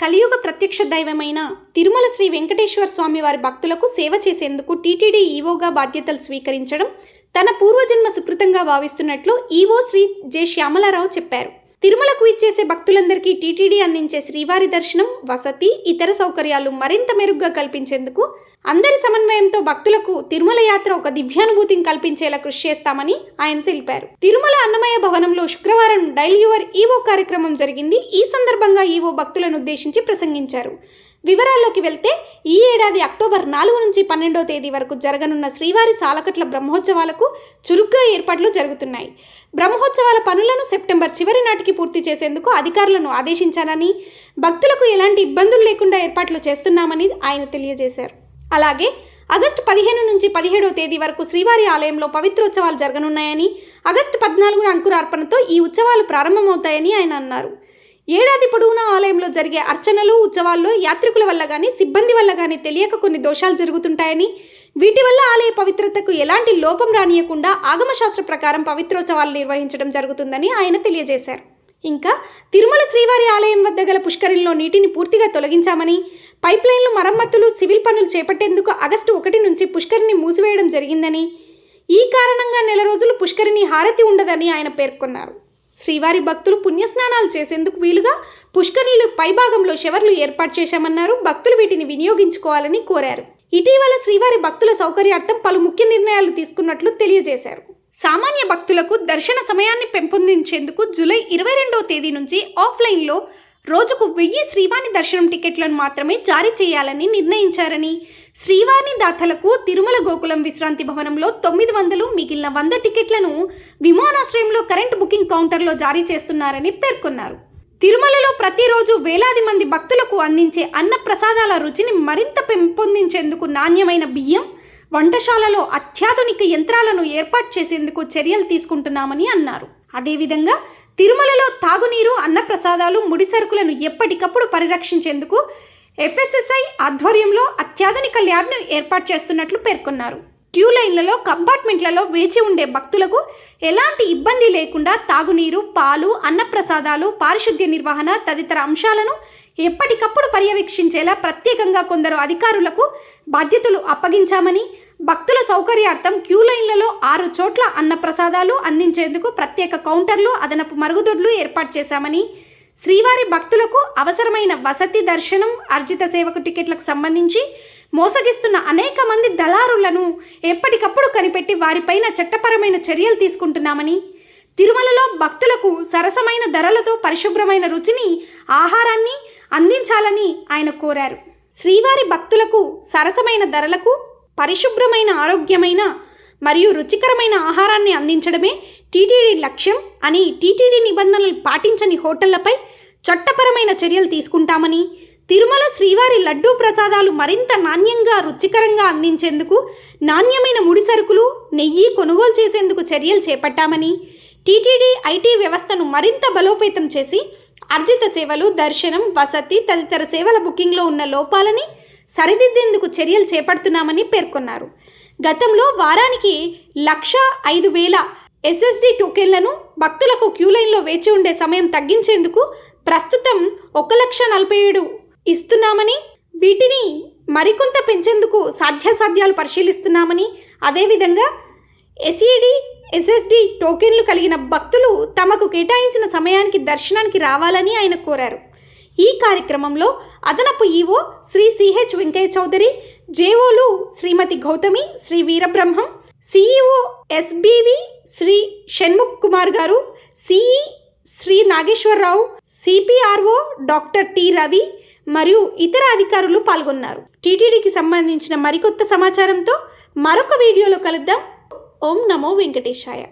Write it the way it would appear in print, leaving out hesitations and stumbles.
కలియుగ ప్రత్యక్ష దైవమైన తిరుమల శ్రీ వెంకటేశ్వర స్వామి వారి భక్తులకు సేవ చేసేందుకు టీటీడీ ఈవోగా బాధ్యతలు స్వీకరించడం తన పూర్వజన్మ సుకృతంగా భావిస్తున్నట్లు ఈవో శ్రీ జె శ్యామలారావు చెప్పారు. తిరుమలకు ఇచ్చేసే భక్తులందరికీ టీటీడీ అందించే శ్రీవారి దర్శనం, వసతి, ఇతర సౌకర్యాలు మరింత మెరుగ్గా కల్పించేందుకు అందరి సమన్వయంతో భక్తులకు తిరుమల యాత్ర ఒక దివ్యానుభూతిని కల్పించేలా కృషి చేస్తామని ఆయన తెలిపారు. తిరుమల అన్నమయ్య భవనంలో శుక్రవారం డైల్ యువర్ ఈవో కార్యక్రమం జరిగింది. ఈ సందర్భంగా ఈవో భక్తులను ఉద్దేశించి ప్రసంగించారు. వివరాల్లోకి వెళ్తే ఈ ఏడాది అక్టోబర్ 4 నుంచి 12వ తేదీ వరకు జరగనున్న శ్రీవారి సాలకట్ల బ్రహ్మోత్సవాలకు చురుగ్గా ఏర్పాట్లు జరుగుతున్నాయి. బ్రహ్మోత్సవాల పనులను సెప్టెంబర్ చివరి నాటికి పూర్తి చేసేందుకు అధికారులను ఆదేశించానని, భక్తులకు ఎలాంటి ఇబ్బందులు లేకుండా ఏర్పాట్లు చేస్తున్నామని ఆయన తెలియజేశారు. అలాగే ఆగస్టు 15 నుంచి 17వ తేదీ వరకు శ్రీవారి ఆలయంలో పవిత్రోత్సవాలు జరగనున్నాయని, ఆగస్టు 14న అంకురార్పణతో ఈ ఉత్సవాలు ప్రారంభమవుతాయని ఆయన అన్నారు. ఏడాది పొడవునా ఆలయంలో జరిగే అర్చనలు, ఉత్సవాల్లో యాత్రికుల వల్ల కానీ, సిబ్బంది వల్ల కానీ తెలియక కొన్ని దోషాలు జరుగుతుంటాయని, వీటి వల్ల ఆలయ పవిత్రతకు ఎలాంటి లోపం రానియకుండా ఆగమశాస్త్ర ప్రకారం పవిత్రోత్సవాలు నిర్వహించడం జరుగుతుందని ఆయన తెలియజేశారు. ఇంకా తిరుమల శ్రీవారి ఆలయం వద్ద గల పుష్కరిణిలో నీటిని పూర్తిగా తొలగించామని, పైప్లైన్లు మరమ్మతులు, సివిల్ పనులు చేపట్టేందుకు ఆగస్టు 1 నుంచి పుష్కరిణి మూసివేయడం జరిగిందని, ఈ కారణంగా నెల రోజులు పుష్కరిణి హారతి ఉండదని ఆయన పేర్కొన్నారు. శ్రీవారి భక్తులు పుణ్యస్నానాలు చేసేందుకు వీలుగా పుష్కరిణిలో పైభాగంలో షవర్లు ఏర్పాటు చేశామన్నారు. భక్తులు వీటిని వినియోగించుకోవాలని కోరారు. ఇటీవల శ్రీవారి భక్తుల సౌకర్యార్థం పలు ముఖ్య నిర్ణయాలు తీసుకున్నట్లు తెలియజేశారు. సామాన్య భక్తులకు దర్శన సమయాన్ని పెంపొందించేందుకు జూలై 22వ తేదీ నుంచి ఆఫ్లైన్లో రోజుకు 1000 శ్రీవారి దర్శనం టికెట్లను మాత్రమే జారీ చేయాలని నిర్ణయించారని, శ్రీవారి దాతలకు తిరుమల గోకులం విశ్రాంతి భవనంలో 900, మిగిలిన 100 టికెట్లను విమానాశ్రయంలో కరెంట్ బుకింగ్ కౌంటర్లో జారీ చేస్తున్నారని పేర్కొన్నారు. తిరుమలలో ప్రతిరోజు వేలాది మంది భక్తులకు అందించే అన్న ప్రసాదాల రుచిని మరింత పెంపొందించేందుకు నాణ్యమైన బియ్యం, వంటశాలలో అత్యాధునిక యంత్రాలను ఏర్పాటు చేసేందుకు చర్యలు తీసుకుంటున్నామని అన్నారు. అదేవిధంగా తిరుమలలో తాగునీరు, అన్నప్రసాదాలు, ముడి సరుకులను ఎప్పటికప్పుడు పరిరక్షించేందుకు ఎఫ్ఎస్ఎస్ఐ ఆధ్వర్యంలో అత్యాధునిక ల్యాబ్ను ఏర్పాటు చేస్తున్నట్లు పేర్కొన్నారు. క్యూ లైన్లలో, కంపార్ట్మెంట్లలో వేచి ఉండే భక్తులకు ఎలాంటి ఇబ్బంది లేకుండా తాగునీరు, పాలు, అన్నప్రసాదాలు, పారిశుద్ధ్య నిర్వహణ తదితర అంశాలను ఎప్పటికప్పుడు పర్యవేక్షించేలా ప్రత్యేకంగా కొందరు అధికారులకు బాధ్యతలు అప్పగించామని, భక్తుల సౌకర్యార్థం క్యూ లైన్లలో 6 చోట్ల అన్నప్రసాదాలు అందించేందుకు ప్రత్యేక కౌంటర్లు, అదనపు మరుగుదొడ్లు ఏర్పాటు చేశామని, శ్రీవారి భక్తులకు అవసరమైన వసతి, దర్శనం, అర్జిత సేవకు టికెట్లకు సంబంధించి మోసగిస్తున్న అనేక మంది దళారులను ఎప్పటికప్పుడు కనిపెట్టి వారిపైన చట్టపరమైన చర్యలు తీసుకుంటున్నామని, తిరుమలలో భక్తులకు సరసమైన ధరలతో పరిశుభ్రమైన రుచిని, ఆహారాన్ని అందించాలని ఆయన కోరారు. శ్రీవారి భక్తులకు సరసమైన ధరలకు పరిశుభ్రమైన, ఆరోగ్యమైన మరియు రుచికరమైన ఆహారాన్ని అందించడమే టీటీడీ లక్ష్యం అని, టీటీడీ నిబంధనలు పాటించని హోటళ్లపై చట్టపరమైన చర్యలు తీసుకుంటామని, తిరుమల శ్రీవారి లడ్డూ ప్రసాదాలు మరింత నాణ్యంగా, రుచికరంగా అందించేందుకు నాణ్యమైన ముడి సరుకులు, నెయ్యి కొనుగోలు చేసేందుకు చర్యలు చేపట్టామని, టీటీడీ ఐటీ వ్యవస్థను మరింత బలోపేతం చేసి అర్జిత సేవలు, దర్శనం, వసతి తదితర సేవల బుకింగ్లో ఉన్న లోపాలని సరిదిద్దేందుకు చర్యలు చేపడుతున్నామని పేర్కొన్నారు. గతంలో వారానికి 1,05,000 ఎస్ఎస్డి టోకెన్లను భక్తులకు క్యూలైన్లో వేచి ఉండే సమయం తగ్గించేందుకు ప్రస్తుతం 1,47,000 ఇస్తున్నామని, వీటిని మరికొంత పెంచేందుకు సాధ్యాసాధ్యాలు పరిశీలిస్తున్నామని, అదేవిధంగా ఎస్ఈడి, ఎస్ఎస్డి టోకెన్లు కలిగిన భక్తులు తమకు కేటాయించిన సమయానికి దర్శనానికి రావాలని ఆయన కోరారు. ఈ కార్యక్రమంలో అదనపు ఈవో శ్రీ సిహెచ్ వెంకయ్య చౌదరి, జేఓలు శ్రీమతి గౌతమి, శ్రీ వీరబ్రహ్మం, సిఈఓ ఎస్బివి శ్రీ షణ్ముఖ్ కుమార్ గారు, CE Shri Nageswara Rao, CPRO doctor T Ravi మరియు ఇతర అధికారులు పాల్గొన్నారు. టీటీడీకి సంబంధించిన మరికొత్త సమాచారంతో మరొక వీడియోలో కలుద్దాం. ఓం నమో వెంకటేశాయ.